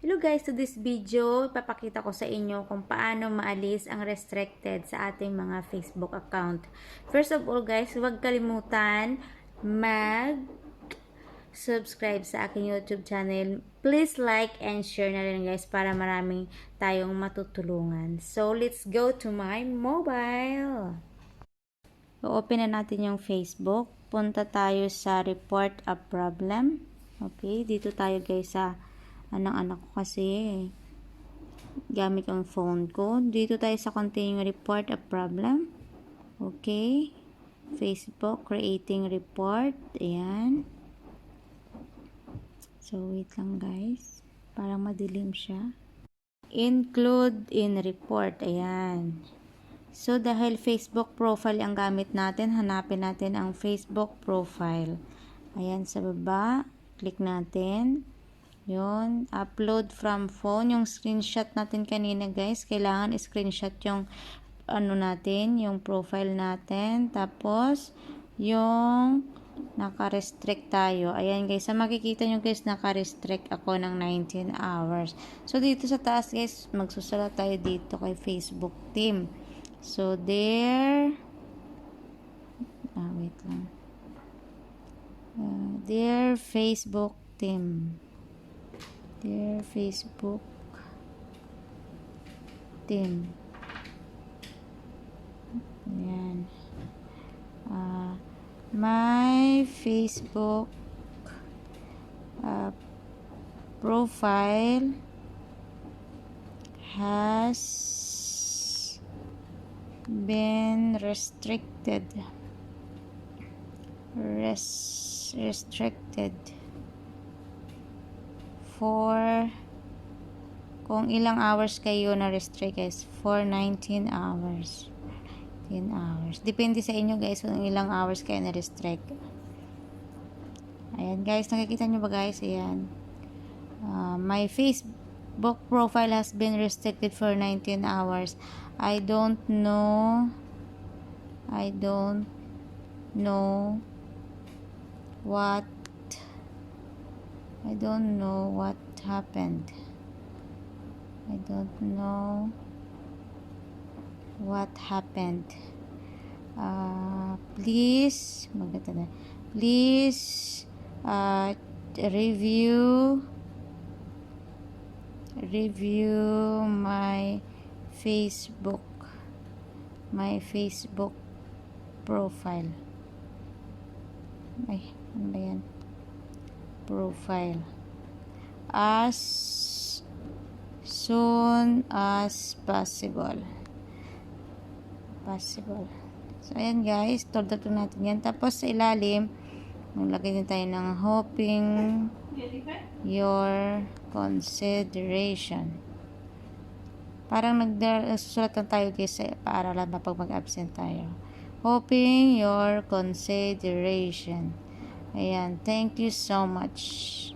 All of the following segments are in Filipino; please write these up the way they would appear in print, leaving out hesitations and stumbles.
Hello guys, to this video, papakita ko sa inyo kung paano maalis ang restricted sa ating mga Facebook account. First of all guys, huwag kalimutan mag-subscribe sa aking YouTube channel. Please like and share na rin guys para maraming tayong matutulungan. So, let's go to my mobile. O-open na natin yung Facebook. Punta tayo sa Report a Problem. Okay, dito tayo guys sa anak ko kasi gamit ang phone ko. Dito tayo sa continue report a problem. Okay. Facebook, creating report. Ayan. So, wait lang guys. Parang madilim siya. Include in report. Ayan. So, dahil Facebook profile ang gamit natin, hanapin natin ang Facebook profile. Ayan sa baba. Click natin. Yun, upload from phone, yung screenshot natin kanina guys, kailangan screenshot yung ano natin, yung profile natin, tapos yung naka-restrict tayo. Ayan guys, makikita nyo guys, naka-restrict ako ng 19 hours. So dito sa taas guys, magsusulat tayo dito kay Facebook team. So there, wait lang. There Facebook team. Dear Facebook team. Ayan. My Facebook profile has been restricted. Restricted. For kung ilang hours kayo na restrict guys, for 19 hours. 10 hours. Depende sa inyo guys kung ilang hours kayo na restrict. Ayan guys, nakikita nyo ba guys? Ayan. My Facebook profile has been restricted for 19 hours. I don't know what happened. I don't know what happened. Please review my Facebook profile. Ay, ano ba yan? Profile. As soon as possible. So, ayan guys. Told natin yan. Tapos, sa ilalim, maglagay din tayo ng hoping your consideration. Parang nagsusulat lang tayo guys para lang pag mag-absent tayo. Hoping your consideration. Ayan. Thank you so much.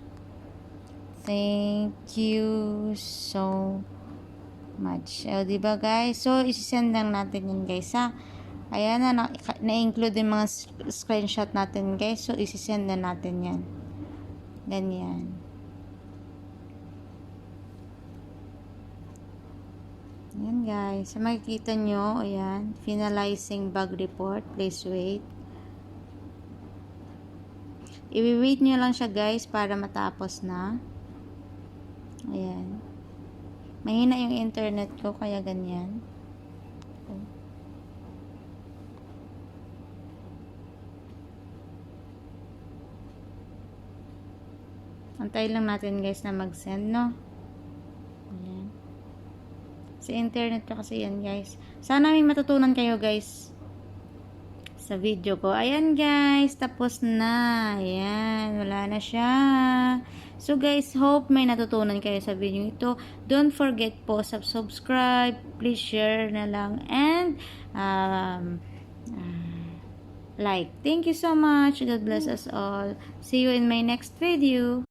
Thank you so much. Diba guys? So, isi-send lang natin yun guys ha. Ayan na-include yung mga screenshot natin guys. So, isi-send na natin yan. Ganyan. Ayan guys. So, makikita nyo. Ayan. Finalizing bug report. Please wait. I-wait nyo lang siya guys para matapos na. Ayan. Mahina yung internet ko kaya ganyan. Antay lang natin guys na mag-send, no? Ayan. Sa internet ko kasi yan guys. Sana may matutunan kayo guys sa video ko. Ayan guys, tapos na. Ayan, wala na siya. So guys, hope may natutunan kayo sa video ito. Don't forget po subscribe, please share na lang and like. Thank you so much. God bless us all. See you in my next video.